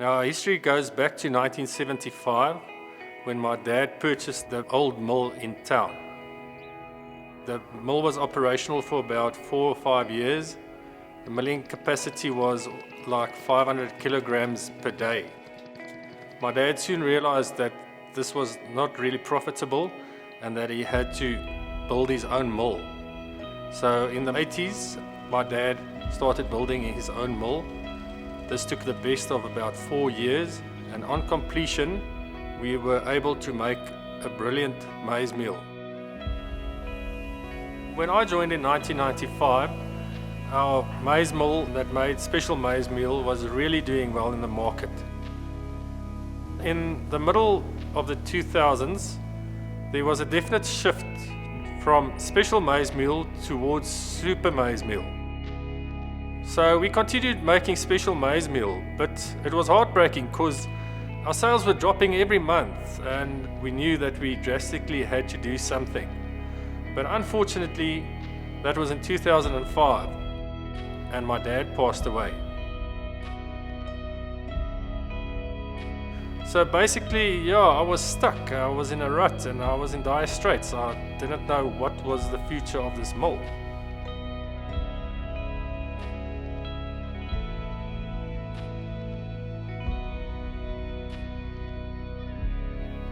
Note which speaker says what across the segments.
Speaker 1: Now, our history goes back to 1975 when my dad purchased the old mill in town. The mill was operational for about 4 or 5 years. The milling capacity was like 500 kilograms per day. My dad soon realized that this was not really profitable and that he had to build his own mill. So in the 80s, my dad started building his own mill. This took the best of about 4 years, and on completion, we were able to make a brilliant maize meal. When I joined in 1995, our maize mill that made special maize meal was really doing well in the market. In the middle of the 2000s, there was a definite shift from special maize meal towards super maize meal. So we continued making special maize meal, but it was heartbreaking because our sales were dropping every month and we knew that we drastically had to do something. But unfortunately, that was in 2005 and my dad passed away. So basically, I was stuck. I was in a rut and I was in dire straits. I didn't know what was the future of this mill.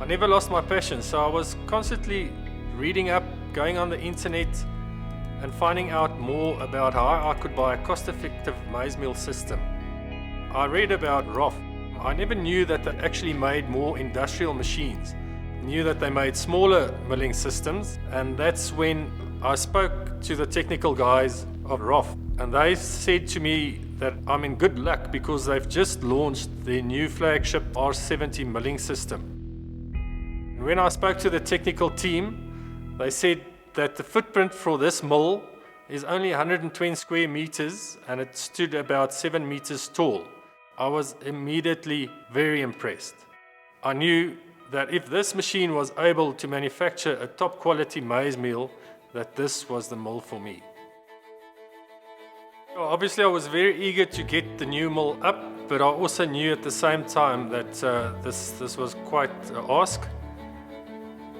Speaker 1: I never lost my passion, so I was constantly reading up, going on the internet and finding out more about how I could buy a cost-effective maize meal system. I read about Roff. I never knew that they actually made more industrial machines. I knew that they made smaller milling systems, and that's when I spoke to the technical guys of Roff, and they said to me that I'm in good luck because they've just launched their new flagship R70 milling system. And when I spoke to the technical team, they said that the footprint for this mill is only 120 square meters and it stood about 7 meters tall. I was immediately very impressed. I knew that if this machine was able to manufacture a top quality maize meal, that this was the mill for me. Obviously I was very eager to get the new mill up, but I also knew at the same time that this was quite an ask.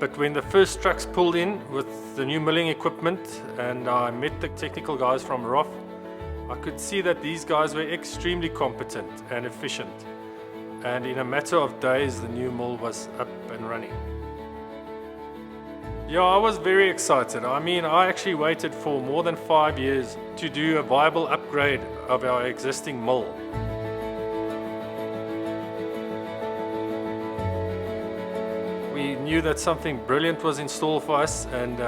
Speaker 1: But when the first trucks pulled in with the new milling equipment and I met the technical guys from Roff, I could see that these guys were extremely competent and efficient. And in a matter of days, the new mill was up and running. I was very excited. I actually waited for more than 5 years to do a viable upgrade of our existing mill. We knew that something brilliant was in store for us, and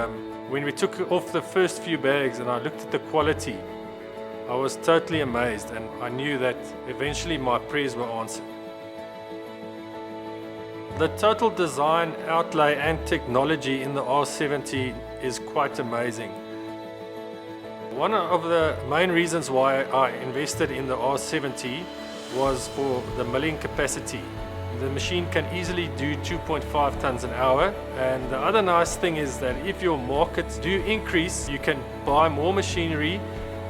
Speaker 1: when we took off the first few bags and I looked at the quality, I was totally amazed, and I knew that eventually my prayers were answered. The total design, outlay and technology in the R70 is quite amazing. One of the main reasons why I invested in the R70 was for the milling capacity. The machine can easily do 2.5 tons an hour, and the other nice thing is that if your markets do increase, you can buy more machinery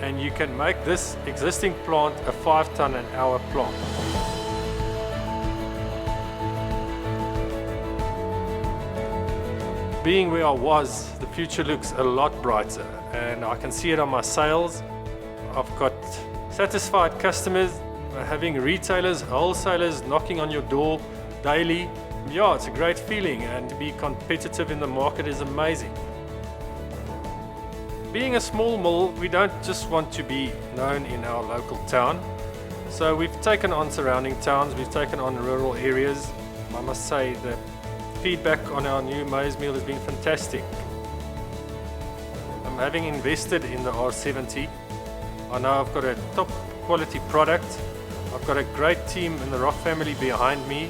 Speaker 1: and you can make this existing plant a 5 ton an hour plant. Being where I was, the future looks a lot brighter and I can see it on my sales. I've got satisfied customers, having retailers, wholesalers knocking on your door daily. It's a great feeling, and to be competitive in the market is amazing. Being a small mill, we don't just want to be known in our local town. So we've taken on surrounding towns, we've taken on rural areas. I must say that feedback on our new maize meal has been fantastic. Having invested in the R70, I know I've got a top quality product. I've got a great team in the Roff family behind me.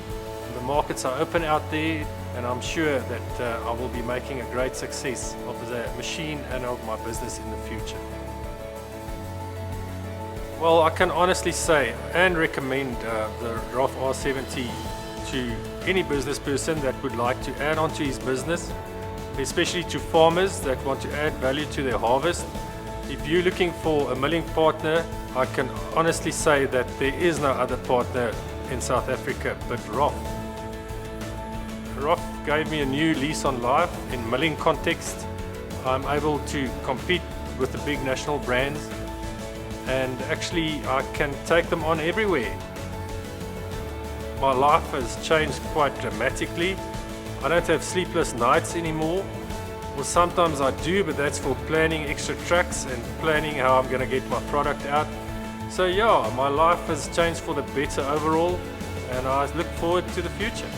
Speaker 1: The markets are open out there, and I'm sure that I will be making a great success of the machine and of my business in the future. Well, I can honestly say and recommend the Roff R70 to any business person that would like to add on to his business, especially to farmers that want to add value to their harvest. If you're looking for a milling partner, I can honestly say that there is no other partner in South Africa, but Roff. Roff gave me a new lease on life. In milling context, I'm able to compete with the big national brands, and actually I can take them on everywhere. My life has changed quite dramatically. I don't have sleepless nights anymore. Well, sometimes I do, but that's for planning extra trucks and planning how I'm going to get my product out. So yeah, my life has changed for the better overall, and I look forward to the future.